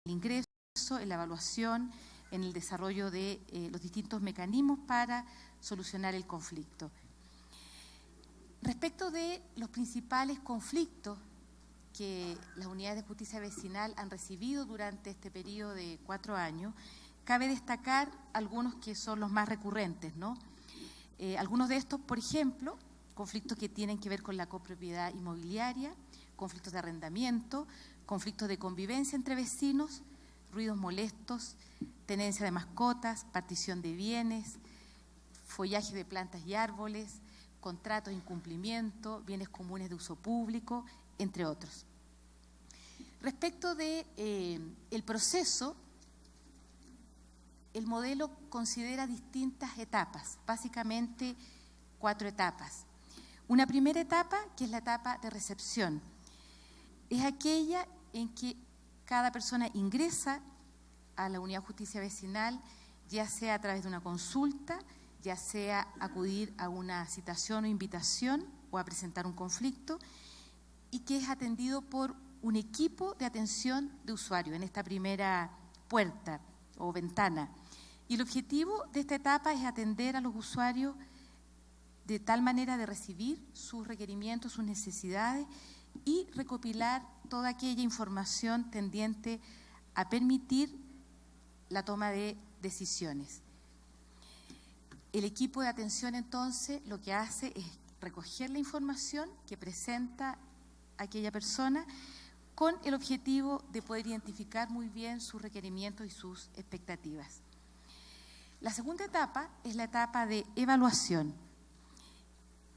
ingreso, en la evaluación, en el desarrollo de los distintos mecanismos para solucionar el conflicto. Respecto de los principales conflictos que las unidades de justicia vecinal han recibido durante este periodo de 4 años, cabe destacar algunos que son los más recurrentes, ¿no? Algunos de estos, por ejemplo, conflictos que tienen que ver con la copropiedad inmobiliaria, conflictos de arrendamiento, conflictos de convivencia entre vecinos, ruidos molestos, tenencia de mascotas, partición de bienes, follaje de plantas y árboles, contratos de incumplimiento, bienes comunes de uso público, entre otros. Respecto de el proceso, el modelo considera distintas etapas, básicamente 4 etapas. Una primera etapa, que es la etapa de recepción, es aquella en que cada persona ingresa a la unidad de justicia vecinal, ya sea a través de una consulta, ya sea acudir a una citación o invitación o a presentar un conflicto, y que es atendido por un equipo de atención de usuario en esta primera puerta o ventana. Y el objetivo de esta etapa es atender a los usuarios de tal manera de recibir sus requerimientos, sus necesidades y recopilar toda aquella información tendiente a permitir la toma de decisiones. El equipo de atención, entonces, lo que hace es recoger la información que presenta aquella persona con el objetivo de poder identificar muy bien sus requerimientos y sus expectativas. La segunda etapa es la etapa de evaluación.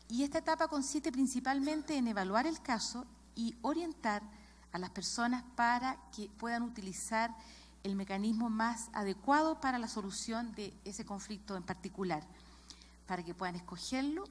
Y esta etapa consiste principalmente en evaluar el caso y orientar a las personas para que puedan utilizar el mecanismo más adecuado para la solución de ese conflicto en particular, para que puedan escogerlo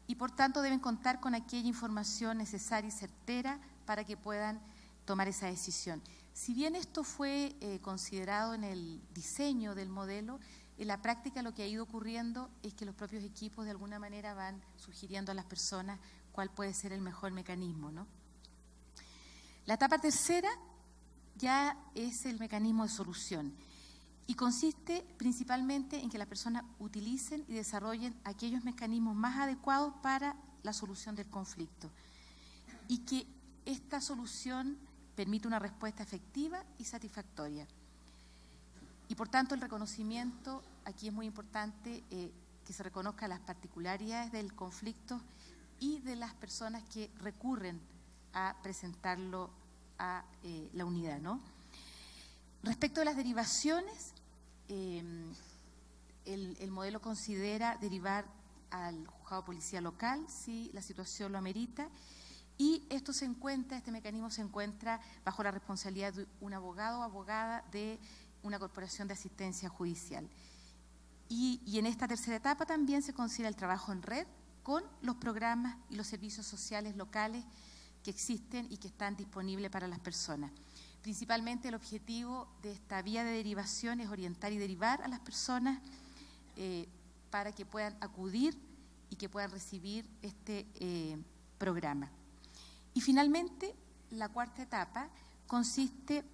y por tanto deben contar con aquella información necesaria y certera para que puedan tomar esa decisión. Si bien esto fue considerado en el diseño del modelo, en la práctica lo que ha ido ocurriendo es que los propios equipos de alguna manera van sugiriendo a las personas cuál puede ser el mejor mecanismo, ¿no? La etapa tercera ya es el mecanismo de solución y consiste principalmente en que las personas utilicen y desarrollen aquellos mecanismos más adecuados para la solución del conflicto y que esta solución permite una respuesta efectiva y satisfactoria. Y por tanto el reconocimiento, aquí es muy importante que se reconozcan las particularidades del conflicto y de las personas que recurren a presentarlo a la unidad, ¿no? Respecto de las derivaciones, el modelo considera derivar al juzgado de policía local si la situación lo amerita, y este mecanismo se encuentra bajo la responsabilidad de un abogado o abogada de una corporación de asistencia judicial. Y en esta tercera etapa también se considera el trabajo en red con los programas y los servicios sociales locales que existen y que están disponibles para las personas. Principalmente el objetivo de esta vía de derivación es orientar y derivar a las personas para que puedan acudir y que puedan recibir este programa. Y finalmente, la cuarta etapa consiste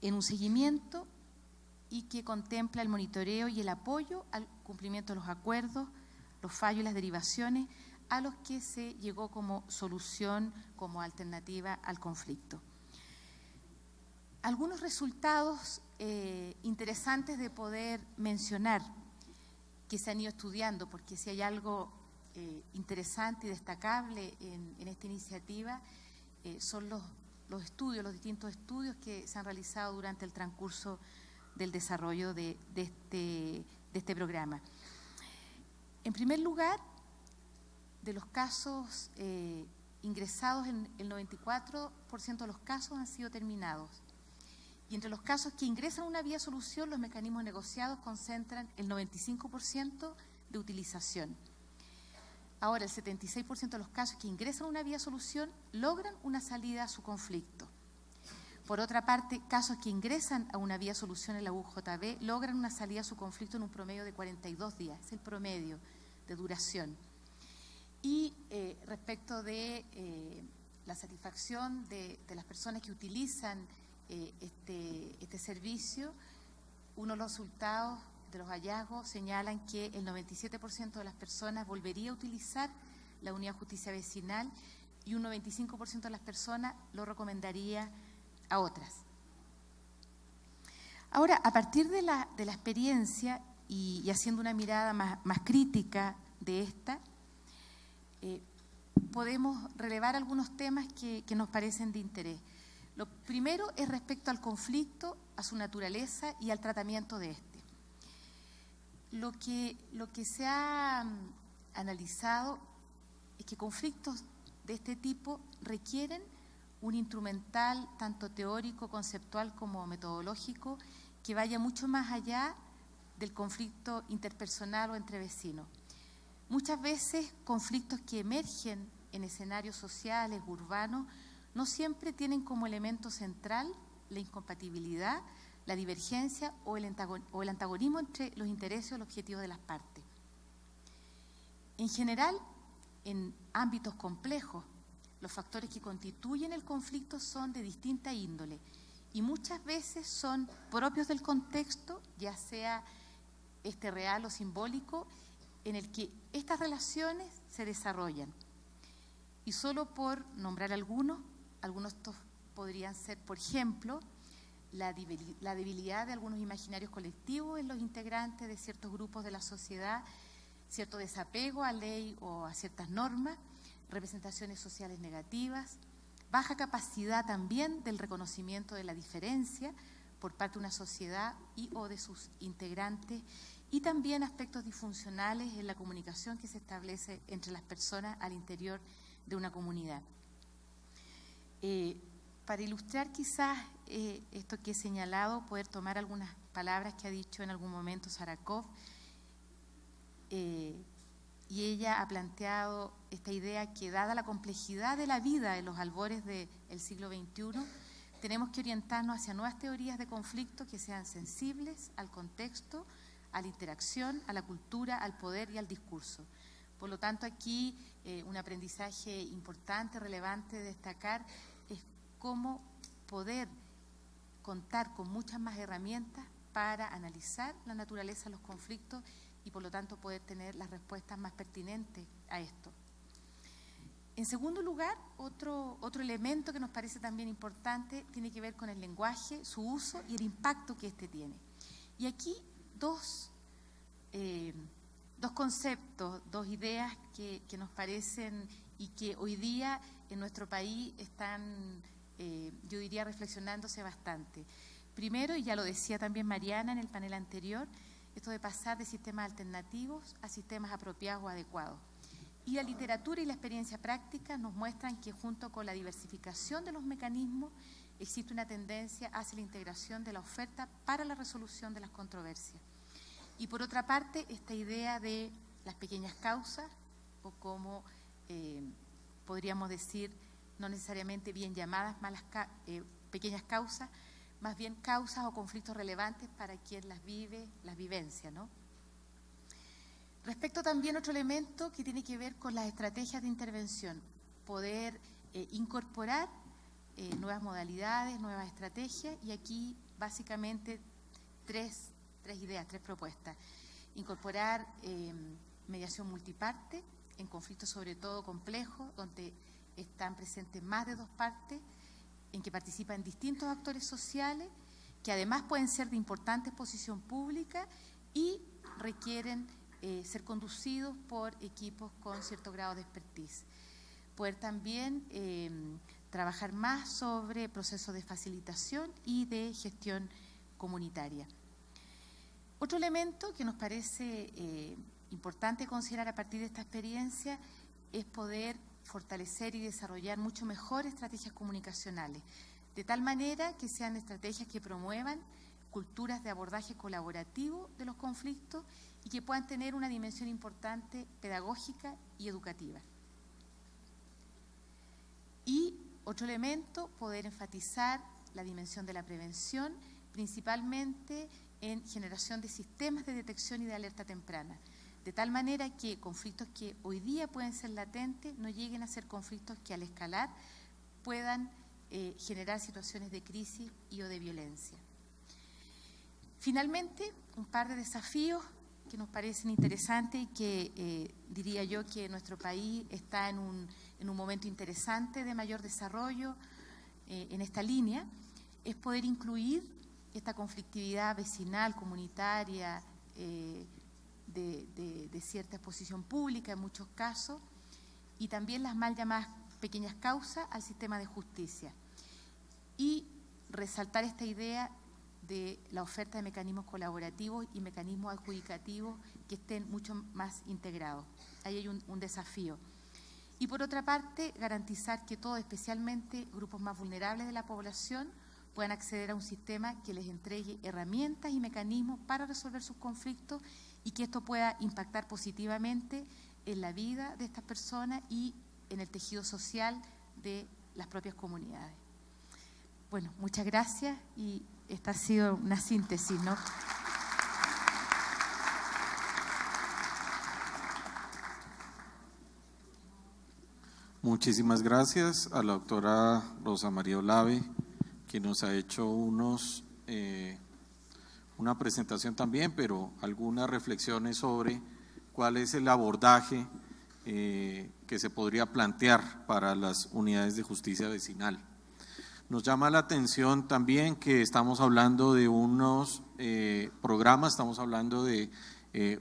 en un seguimiento y que contempla el monitoreo y el apoyo al cumplimiento de los acuerdos, los fallos y las derivaciones a los que se llegó como solución, como alternativa al conflicto. Algunos resultados interesantes de poder mencionar que se han ido estudiando, porque si hay algo interesante y destacable en esta iniciativa, son los estudios, los distintos estudios que se han realizado durante el transcurso del desarrollo de este programa. En primer lugar, de los casos ingresados, el 94% de los casos han sido terminados. Y entre los casos que ingresan a una vía solución, los mecanismos negociados concentran el 95% de utilización. Ahora, el 76% de los casos que ingresan a una vía solución logran una salida a su conflicto. Por otra parte, casos que ingresan a una vía solución en la UJB logran una salida a su conflicto en un promedio de 42 días, es el promedio de duración. Y respecto de la satisfacción de las personas que utilizan este servicio, uno de los resultados de los hallazgos señalan que el 97% de las personas volvería a utilizar la unidad de justicia vecinal y un 95% de las personas lo recomendaría a otras. Ahora, a partir de la experiencia y haciendo una mirada más crítica de esta, podemos relevar algunos temas que nos parecen de interés. Lo primero es respecto al conflicto, a su naturaleza y al tratamiento de este. Lo que se ha analizado es que conflictos de este tipo requieren un instrumental tanto teórico, conceptual como metodológico que vaya mucho más allá del conflicto interpersonal o entre vecinos. Muchas veces conflictos que emergen en escenarios sociales, urbanos, no siempre tienen como elemento central la incompatibilidad, la divergencia o el antagonismo entre los intereses o los objetivos de las partes. En general, en ámbitos complejos, los factores que constituyen el conflicto son de distinta índole y muchas veces son propios del contexto, ya sea real o simbólico, en el que estas relaciones se desarrollan. Y solo por nombrar algunos estos podrían ser, por ejemplo, la debilidad de algunos imaginarios colectivos en los integrantes de ciertos grupos de la sociedad, cierto desapego a ley o a ciertas normas, representaciones sociales negativas, baja capacidad también del reconocimiento de la diferencia por parte de una sociedad y o de sus integrantes, y también aspectos disfuncionales en la comunicación que se establece entre las personas al interior de una comunidad. Para ilustrar quizás esto que he señalado, poder tomar algunas palabras que ha dicho en algún momento Sarakov, y ella ha planteado esta idea que, dada la complejidad de la vida en los albores del siglo XXI, tenemos que orientarnos hacia nuevas teorías de conflicto que sean sensibles al contexto, a la interacción, a la cultura, al poder y al discurso. Por lo tanto, aquí un aprendizaje importante, relevante de destacar es cómo poder contar con muchas más herramientas para analizar la naturaleza de los conflictos y por lo tanto poder tener las respuestas más pertinentes a esto. En segundo lugar, otro elemento que nos parece también importante tiene que ver con el lenguaje, su uso y el impacto que éste tiene. Y aquí dos conceptos, dos ideas que nos parecen y que hoy día en nuestro país están, yo diría, reflexionándose bastante. Primero, y ya lo decía también Mariana en el panel anterior, esto de pasar de sistemas alternativos a sistemas apropiados o adecuados. Y la literatura y la experiencia práctica nos muestran que junto con la diversificación de los mecanismos existe una tendencia hacia la integración de la oferta para la resolución de las controversias. Y por otra parte, esta idea de las pequeñas causas, o como podríamos decir, no necesariamente bien llamadas pequeñas causas, más bien causas o conflictos relevantes para quien las vive, las vivencia, ¿no? Respecto también a otro elemento que tiene que ver con las estrategias de intervención, poder incorporar nuevas modalidades, nuevas estrategias, y aquí básicamente tres ideas, tres propuestas. Incorporar mediación multiparte en conflictos sobre todo complejos, donde están presentes más de dos partes, en que participan distintos actores sociales, que además pueden ser de importante exposición pública y requieren ser conducidos por equipos con cierto grado de expertise. Poder también trabajar más sobre procesos de facilitación y de gestión comunitaria. Otro elemento que nos parece importante considerar a partir de esta experiencia es poder fortalecer y desarrollar mucho mejor estrategias comunicacionales, de tal manera que sean estrategias que promuevan culturas de abordaje colaborativo de los conflictos y que puedan tener una dimensión importante pedagógica y educativa. Y otro elemento, poder enfatizar la dimensión de la prevención, principalmente en generación de sistemas de detección y de alerta temprana, de tal manera que conflictos que hoy día pueden ser latentes no lleguen a ser conflictos que al escalar puedan generar situaciones de crisis y o de violencia. Finalmente, un par de desafíos que nos parecen interesantes y que diría yo que nuestro país está en un momento interesante de mayor desarrollo en esta línea, es poder incluir esta conflictividad vecinal, comunitaria, de cierta exposición pública en muchos casos, y también las mal llamadas pequeñas causas al sistema de justicia. Y resaltar esta idea de la oferta de mecanismos colaborativos y mecanismos adjudicativos que estén mucho más integrados. Ahí hay un desafío. Y por otra parte, garantizar que todos, especialmente grupos más vulnerables de la población, puedan acceder a un sistema que les entregue herramientas y mecanismos para resolver sus conflictos y que esto pueda impactar positivamente en la vida de estas personas y en el tejido social de las propias comunidades. Bueno, muchas gracias y esta ha sido una síntesis, ¿no? Muchísimas gracias a la doctora Rosa María Olave, que nos ha hecho una presentación también, pero algunas reflexiones sobre cuál es el abordaje que se podría plantear para las unidades de justicia vecinal. Nos llama la atención también que estamos hablando de unos programas, estamos hablando de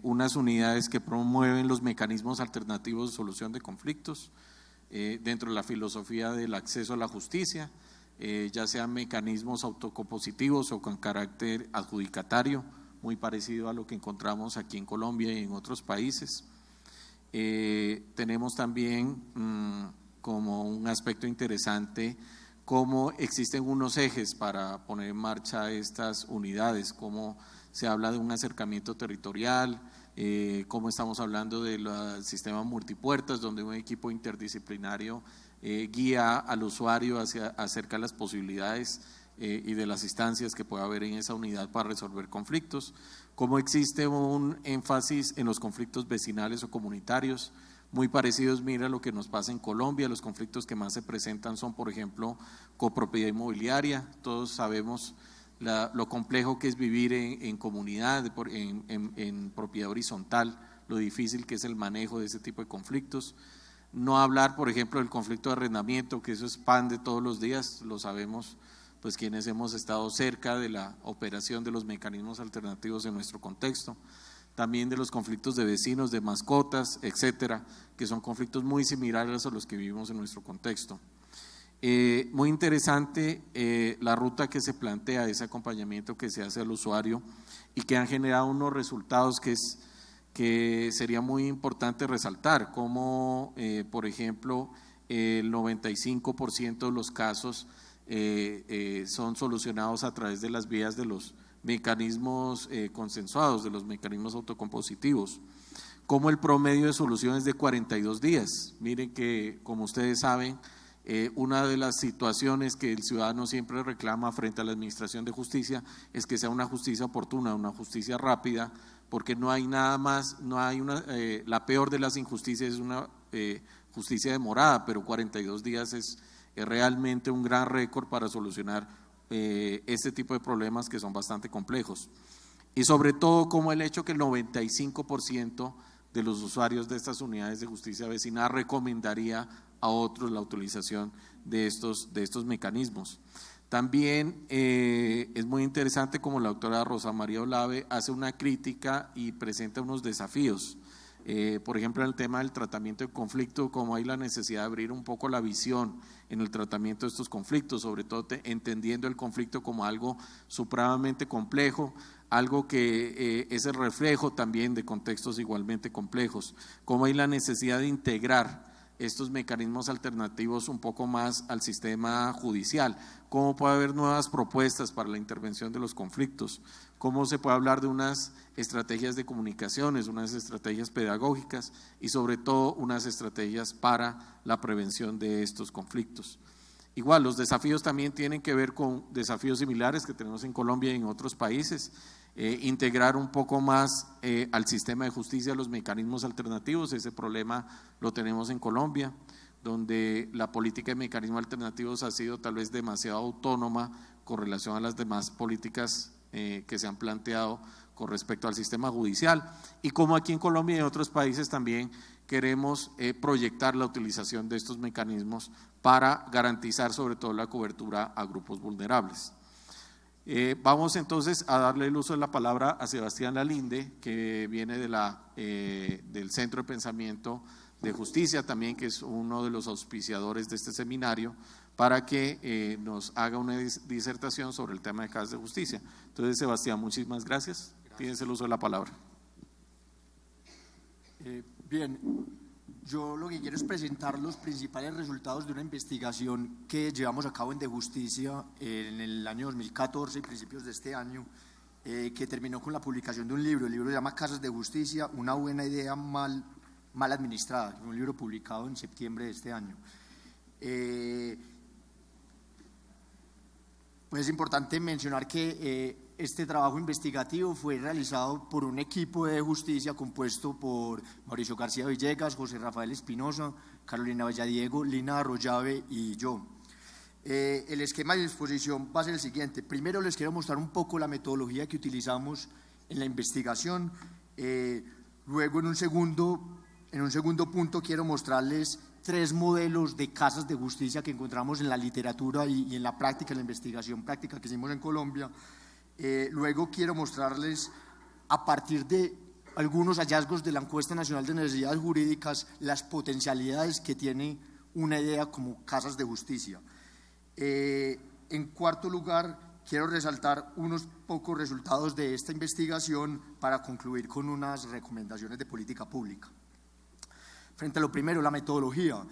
unas unidades que promueven los mecanismos alternativos de solución de conflictos dentro de la filosofía del acceso a la justicia, ya sean mecanismos autocompositivos o con carácter adjudicatario, muy parecido a lo que encontramos aquí en Colombia y en otros países. Tenemos también como un aspecto interesante cómo existen unos ejes para poner en marcha estas unidades, cómo se habla de un acercamiento territorial, cómo estamos hablando del sistema multipuertas, donde un equipo interdisciplinario guía al usuario acerca de las posibilidades y de las instancias que pueda haber en esa unidad para resolver conflictos, cómo existe un énfasis en los conflictos vecinales o comunitarios, muy parecidos, mira lo que nos pasa en Colombia. Los conflictos que más se presentan son, por ejemplo, copropiedad inmobiliaria. Todos sabemos lo complejo que es vivir en comunidad, en propiedad horizontal, lo difícil que es el manejo de ese tipo de conflictos. No hablar, por ejemplo, del conflicto de arrendamiento, que eso es pan de todos los días, lo sabemos pues quienes hemos estado cerca de la operación de los mecanismos alternativos en nuestro contexto. También de los conflictos de vecinos, de mascotas, etcétera, que son conflictos muy similares a los que vivimos en nuestro contexto. Muy interesante la ruta que se plantea, ese acompañamiento que se hace al usuario y que han generado unos resultados que sería muy importante resaltar, como por ejemplo el 95% de los casos son solucionados a través de las vías de los mecanismos consensuados, de los mecanismos autocompositivos, como el promedio de soluciones de 42 días. Miren que, como ustedes saben, una de las situaciones que el ciudadano siempre reclama frente a la administración de justicia es que sea una justicia oportuna, una justicia rápida, porque no hay nada más, no hay la peor de las injusticias es una justicia demorada, pero 42 días es realmente un gran récord para solucionar este tipo de problemas que son bastante complejos. Y sobre todo como el hecho que el 95% de los usuarios de estas unidades de justicia vecinal recomendaría a otros la utilización de estos mecanismos. También es muy interesante como la doctora Rosa María Olave hace una crítica y presenta unos desafíos. Por ejemplo, en el tema del tratamiento de conflicto, como hay la necesidad de abrir un poco la visión en el tratamiento de estos conflictos, sobre todo entendiendo el conflicto como algo supremamente complejo, algo que es el reflejo también de contextos igualmente complejos, como hay la necesidad de integrar estos mecanismos alternativos un poco más al sistema judicial, cómo puede haber nuevas propuestas para la intervención de los conflictos, cómo se puede hablar de unas estrategias de comunicaciones, unas estrategias pedagógicas y sobre todo unas estrategias para la prevención de estos conflictos. Igual, los desafíos también tienen que ver con desafíos similares que tenemos en Colombia y en otros países, integrar un poco más al sistema de justicia los mecanismos alternativos, ese problema lo tenemos en Colombia, donde la política de mecanismos alternativos ha sido tal vez demasiado autónoma con relación a las demás políticas que se han planteado con respecto al sistema judicial, y como aquí en Colombia y en otros países también queremos proyectar la utilización de estos mecanismos para garantizar sobre todo la cobertura a grupos vulnerables. Vamos entonces a darle el uso de la palabra a Sebastián Lalinde, que viene del Centro de Pensamiento de Justicia también, que es uno de los auspiciadores de este seminario, para que nos haga una disertación sobre el tema de casas de justicia. Entonces, Sebastián, muchísimas gracias. Tienes el uso de la palabra. Bien, yo lo que quiero es presentar los principales resultados de una investigación que llevamos a cabo en De Justicia en el año 2014 y principios de este año, que terminó con la publicación de un libro. El libro se llama Casas de Justicia, una buena idea mal administrada, un libro publicado en septiembre de este año. Pues es importante mencionar que este trabajo investigativo fue realizado por un equipo de justicia compuesto por Mauricio García Villegas, José Rafael Espinosa, Carolina Valladiego, Lina Arroyave y yo. El esquema de exposición va a ser el siguiente. Primero les quiero mostrar un poco la metodología que utilizamos en la investigación. Luego en un segundo punto quiero mostrarles 3 modelos de casas de justicia que encontramos en la literatura y en la práctica, en la investigación práctica que hicimos en Colombia. Luego quiero mostrarles, a partir de algunos hallazgos de la Encuesta Nacional de Necesidades Jurídicas, las potencialidades que tiene una idea como casas de justicia. En cuarto lugar, quiero resaltar unos pocos resultados de esta investigación para concluir con unas recomendaciones de política pública. Frente a lo primero, la metodología.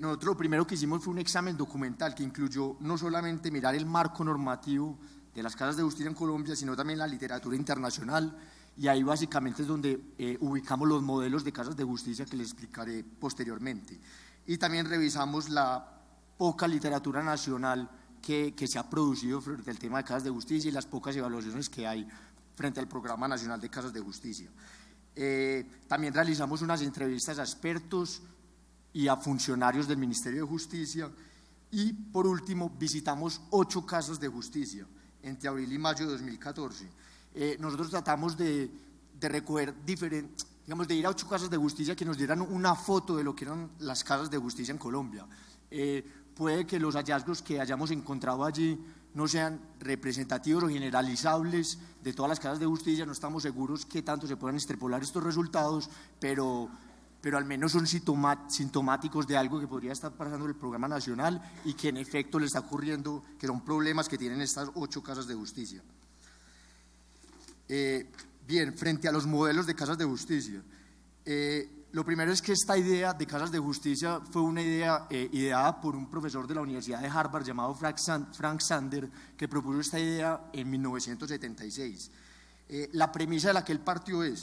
Nosotros lo primero que hicimos fue un examen documental que incluyó no solamente mirar el marco normativo de las casas de justicia en Colombia, sino también la literatura internacional, y ahí básicamente es donde ubicamos los modelos de casas de justicia que les explicaré posteriormente. Y también revisamos la poca literatura nacional que se ha producido frente al tema de casas de justicia y las pocas evaluaciones que hay frente al Programa Nacional de Casas de Justicia. También realizamos unas entrevistas a expertos y a funcionarios del Ministerio de Justicia, y por último visitamos 8 casas de justicia entre abril y mayo de 2014. Nosotros tratamos de recoger de ir a 8 casas de justicia que nos dieran una foto de lo que eran las casas de justicia en Colombia. Puede que los hallazgos que hayamos encontrado allí no sean representativos o generalizables de todas las casas de justicia, no estamos seguros qué tanto se puedan extrapolar estos resultados, pero al menos son sintomáticos de algo que podría estar pasando en el programa nacional y que en efecto le está ocurriendo, que son problemas que tienen estas 8 casas de justicia. Bien, frente a los modelos de casas de justicia, lo primero es que esta idea de casas de justicia fue una idea ideada por un profesor de la Universidad de Harvard llamado Frank Sander, que propuso esta idea en 1976. La premisa de la que él partió él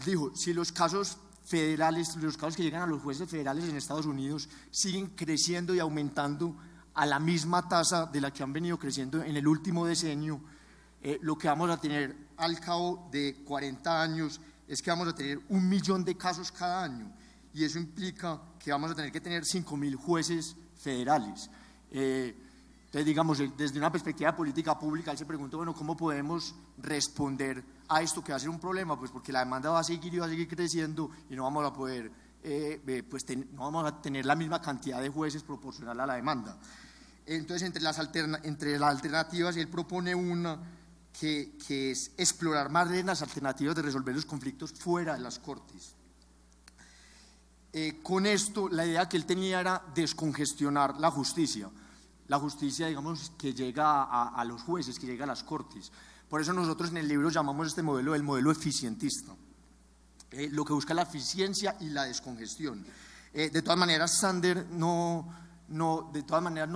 dijo, si los casos federales, los casos que llegan a los jueces federales en Estados Unidos siguen creciendo y aumentando a la misma tasa de la que han venido creciendo en el último decenio, lo que vamos a tener al cabo de 40 años es que vamos a tener 1 millón de casos cada año, y eso implica que vamos a tener que tener 5.000 jueces federales. Entonces, digamos, desde una perspectiva de política pública, él se preguntó, bueno, ¿cómo podemos responder a esto que va a ser un problema? Pues porque la demanda va a seguir y va a seguir creciendo y no vamos a poder, no vamos a tener la misma cantidad de jueces proporcional a la demanda. Entonces, entre las alternativas, él propone una que es explorar más las alternativas de resolver los conflictos fuera de las cortes. Con esto, la idea que él tenía era descongestionar la justicia, digamos, que llega a los jueces, que llega a las cortes. Por eso nosotros en el libro llamamos este modelo el modelo eficientista, lo que busca la eficiencia y la descongestión. De todas maneras, Sander no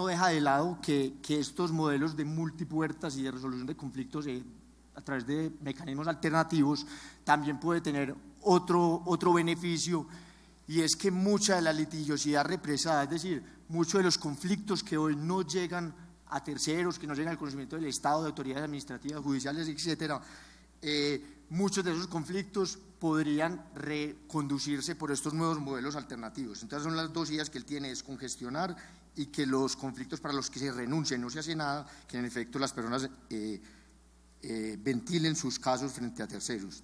deja de lado que estos modelos de multipuertas y de resolución de conflictos a través de mecanismos alternativos también puede tener otro beneficio, y es que mucha de la litigiosidad represada, es decir, muchos de los conflictos que hoy no llegan a terceros, que no llegan al conocimiento del Estado, de autoridades administrativas, judiciales, etcétera, muchos de esos conflictos podrían reconducirse por estos nuevos modelos alternativos. Entonces son las dos ideas que él tiene, es congestionar y que los conflictos para los que se renuncia y no se hace nada, que en efecto las personas ventilen sus casos frente a terceros.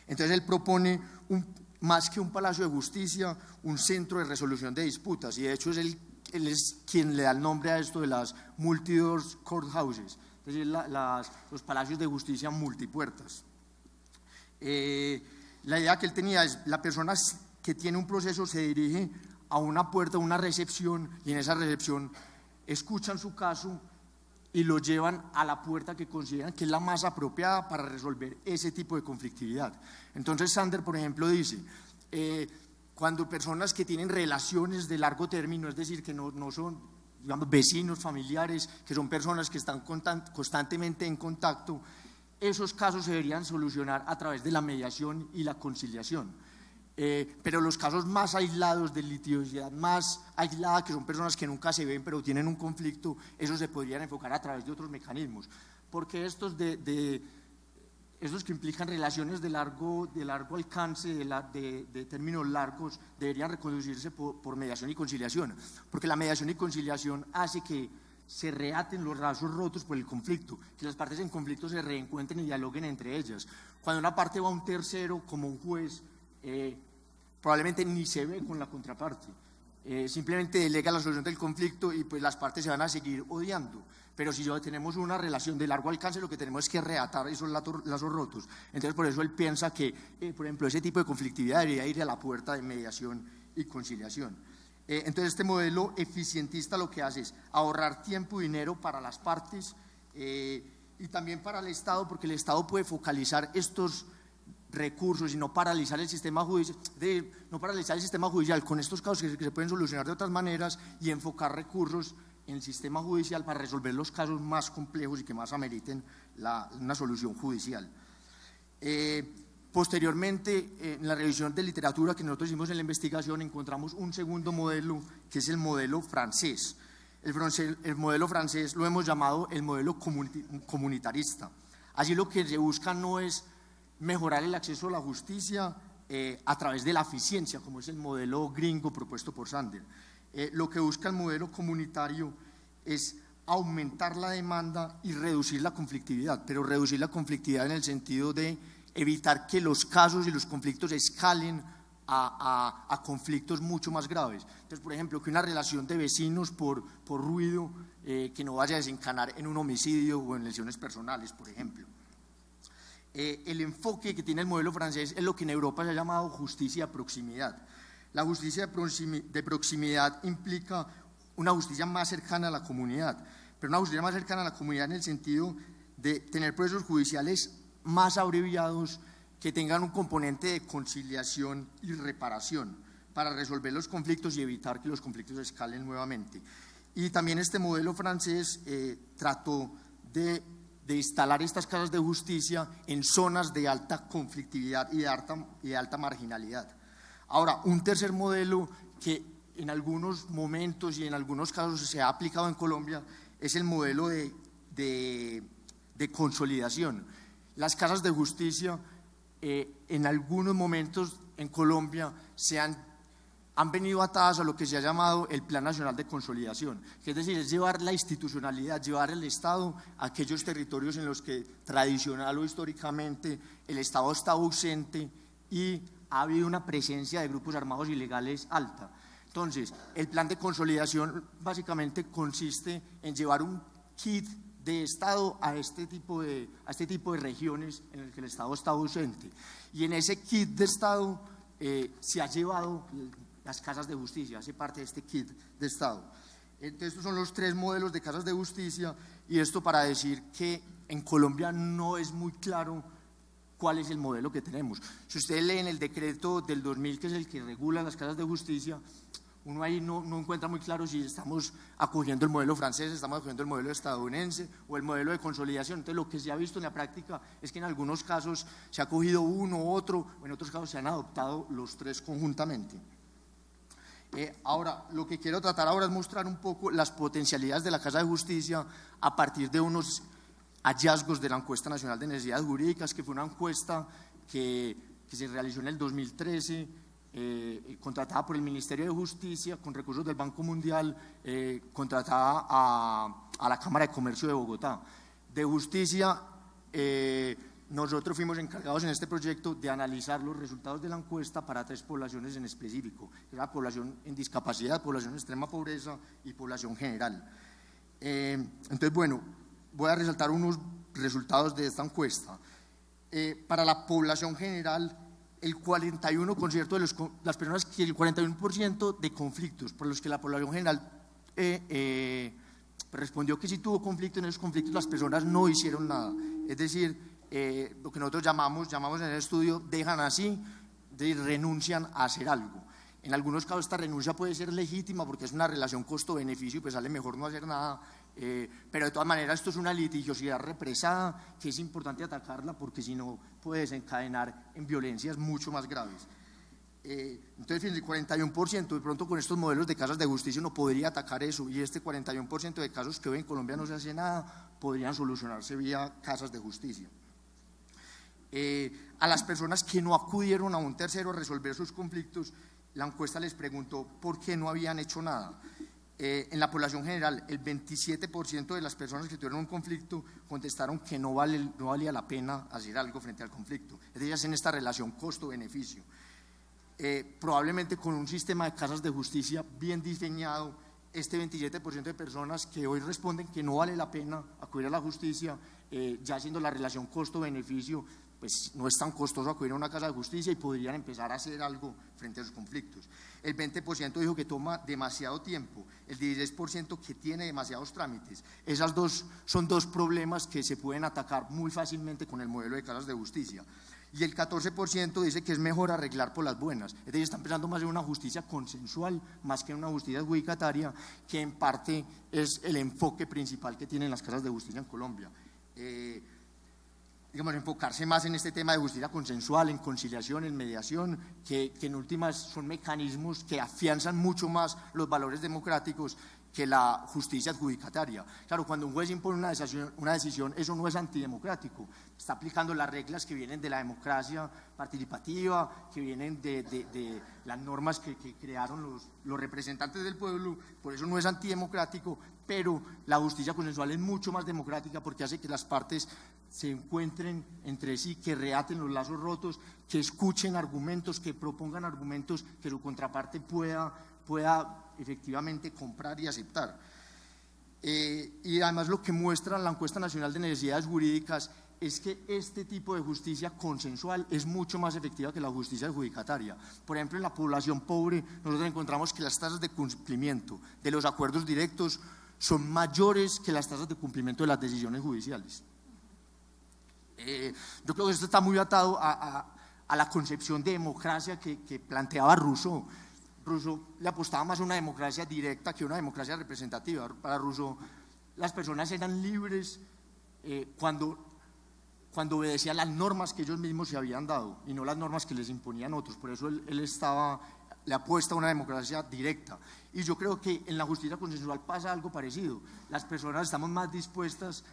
Entonces él propone, más que un palacio de justicia, un centro de resolución de disputas, y de hecho él es quien le da el nombre a esto de las multi-door courthouses, es decir, los palacios de justicia multipuertas. La idea que él tenía es, la persona que tiene un proceso se dirige a una puerta, a una recepción, y en esa recepción escuchan su caso y lo llevan a la puerta que consideran que es la más apropiada para resolver ese tipo de conflictividad. Entonces Sander, por ejemplo, dice, cuando personas que tienen relaciones de largo término, es decir, que no son, digamos, vecinos, familiares, que son personas que están constantemente en contacto, esos casos se deberían solucionar a través de la mediación y la conciliación. Pero los casos más aislados, de litigiosidad más aislada, que son personas que nunca se ven pero tienen un conflicto, esos se podrían enfocar a través de otros mecanismos, porque estos estos que implican relaciones de largo alcance, de términos largos, deberían reconducirse por mediación y conciliación, porque la mediación y conciliación hace que se reaten los lazos rotos por el conflicto, que las partes en conflicto se reencuentren y dialoguen entre ellas. Cuando una parte va a un tercero, como un juez, probablemente ni se ve con la contraparte, simplemente delega la solución del conflicto y pues las partes se van a seguir odiando. Pero si tenemos una relación de largo alcance, lo que tenemos es que reatar esos lazos rotos. Entonces por eso él piensa que, por ejemplo, ese tipo de conflictividad debería ir a la puerta de mediación y conciliación. Entonces este modelo eficientista lo que hace es ahorrar tiempo y dinero para las partes y también para el Estado, porque el Estado puede focalizar estos recursos y no paralizar el sistema judicial, con estos casos que se pueden solucionar de otras maneras, y enfocar recursos en el sistema judicial para resolver los casos más complejos y que más ameriten una solución judicial. Posteriormente, en la revisión de literatura que nosotros hicimos en la investigación, encontramos un segundo modelo, que es el modelo francés. El modelo francés lo hemos llamado el modelo comunitarista. Allí lo que se busca no es mejorar el acceso a la justicia a través de la eficiencia, como es el modelo gringo propuesto por Sander. Lo que busca el modelo comunitario es aumentar la demanda y reducir la conflictividad, pero reducir la conflictividad en el sentido de evitar que los casos y los conflictos escalen a conflictos mucho más graves. Entonces, por ejemplo, que una relación de vecinos por ruido que no vaya a desencadenar en un homicidio o en lesiones personales, por ejemplo. El enfoque que tiene el modelo francés es lo que en Europa se ha llamado justicia de proximidad. La justicia de proximidad implica una justicia más cercana a la comunidad, pero una justicia más cercana a la comunidad en el sentido de tener procesos judiciales más abreviados que tengan un componente de conciliación y reparación para resolver los conflictos y evitar que los conflictos escalen nuevamente. Y también este modelo francés trató de instalar estas casas de justicia en zonas de alta conflictividad y de alta marginalidad. Ahora, un tercer modelo que en algunos momentos y en algunos casos se ha aplicado en Colombia es el modelo de consolidación. Las casas de justicia en algunos momentos en Colombia han venido atadas a lo que se ha llamado el Plan Nacional de Consolidación, que es decir, es llevar la institucionalidad, llevar el Estado a aquellos territorios en los que tradicional o históricamente el Estado está ausente y ha habido una presencia de grupos armados ilegales alta. Entonces, el plan de consolidación básicamente consiste en llevar un kit de Estado a este tipo de regiones en el que el Estado está ausente. Y en ese kit de Estado se ha llevado las casas de justicia, hace parte de este kit de Estado. Entonces, estos son los tres modelos de casas de justicia, y esto para decir que en Colombia no es muy claro cuál es el modelo que tenemos. Si ustedes leen el decreto del 2000, que es el que regula las casas de justicia, uno ahí no encuentra muy claro si estamos acogiendo el modelo francés, estamos acogiendo el modelo estadounidense o el modelo de consolidación. Entonces, lo que se ha visto en la práctica es que en algunos casos se ha acogido uno u otro, o en otros casos se han adoptado los tres conjuntamente. Ahora, lo que quiero tratar ahora es mostrar un poco las potencialidades de la Casa de Justicia a partir de unos hallazgos de la encuesta nacional de necesidades jurídicas, que fue una encuesta que se realizó en el 2013, contratada por el Ministerio de Justicia con recursos del Banco Mundial, contratada a la Cámara de Comercio de Bogotá. De Justicia, nosotros fuimos encargados en este proyecto de analizar los resultados de la encuesta para 3 poblaciones en específico: la población en discapacidad, población en extrema pobreza y población general. Entonces, bueno, voy a resaltar unos resultados de esta encuesta. Para la población general, el 41% de las personas, que el 41% de conflictos por los que la población general respondió que sí tuvo conflicto, en esos conflictos las personas no hicieron nada. Es decir, lo que nosotros llamamos en el estudio, dejan así, renuncian a hacer algo. En algunos casos esta renuncia puede ser legítima porque es una relación costo-beneficio y pues sale mejor no hacer nada, pero de todas maneras esto es una litigiosidad represada que es importante atacarla porque si no puede desencadenar en violencias mucho más graves. Entonces, el 41%, de pronto con estos modelos de casas de justicia uno podría atacar eso, y este 41% de casos que hoy en Colombia no se hace nada podrían solucionarse vía casas de justicia. A las personas que no acudieron a un tercero a resolver sus conflictos, la encuesta les preguntó por qué no habían hecho nada. En la población general, el 27% de las personas que tuvieron un conflicto contestaron que no valía la pena hacer algo frente al conflicto. Es decir, en esta relación costo-beneficio. Probablemente con un sistema de casas de justicia bien diseñado, este 27% de personas que hoy responden que no vale la pena acudir a la justicia, ya siendo la relación costo-beneficio, pues no es tan costoso acudir a una casa de justicia y podrían empezar a hacer algo frente a sus conflictos. El 20% dijo que toma demasiado tiempo, el 16% que tiene demasiados trámites. Esas son dos problemas que se pueden atacar muy fácilmente con el modelo de casas de justicia. Y el 14% dice que es mejor arreglar por las buenas. Es decir, están pensando más en una justicia consensual más que en una justicia adjudicataria, que en parte es el enfoque principal que tienen las casas de justicia en Colombia. Digamos, enfocarse más en este tema de justicia consensual, en conciliación, en mediación, que en últimas son mecanismos que afianzan mucho más los valores democráticos que la justicia adjudicataria. Claro, cuando un juez impone una decisión, eso no es antidemocrático, está aplicando las reglas que vienen de la democracia participativa, que vienen de las normas que crearon los representantes del pueblo, por eso no es antidemocrático, pero la justicia consensual es mucho más democrática porque hace que las partes se encuentren entre sí, que reaten los lazos rotos, que escuchen argumentos, que propongan argumentos que su contraparte pueda efectivamente comprar y aceptar. Y además lo que muestra la encuesta nacional de necesidades jurídicas es que este tipo de justicia consensual es mucho más efectiva que la justicia adjudicataria. Por ejemplo, en la población pobre nosotros encontramos que las tasas de cumplimiento de los acuerdos directos son mayores que las tasas de cumplimiento de las decisiones judiciales. Yo creo que esto está muy atado a la concepción de democracia que planteaba Rousseau. Rousseau le apostaba más a una democracia directa que a una democracia representativa. Para Rousseau, las personas eran libres cuando obedecían las normas que ellos mismos se habían dado y no las normas que les imponían otros. Por eso él le apuesta a una democracia directa. Y yo creo que en la justicia consensual pasa algo parecido. Las personas estamos más dispuestas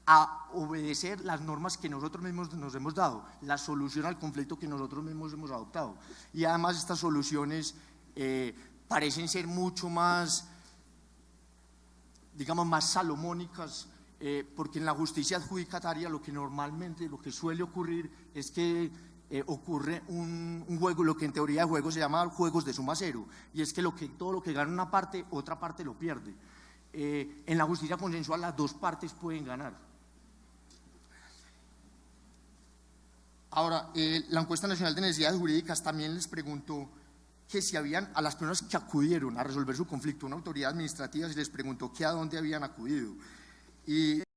a obedecer las normas que nosotros mismos nos hemos dado, la solución al conflicto que nosotros mismos hemos adoptado. Y además estas soluciones parecen ser mucho más, digamos, más salomónicas, porque en la justicia adjudicataria lo que suele ocurrir es que ocurre un juego, lo que en teoría de juego se llama juegos de suma cero, y es que todo lo que gana una parte, otra parte lo pierde. En la justicia consensual las dos partes pueden ganar. Ahora, la encuesta nacional de necesidades jurídicas también les preguntó que si habían, a las personas que acudieron a resolver su conflicto, una autoridad administrativa, se les preguntó que a dónde habían acudido. Y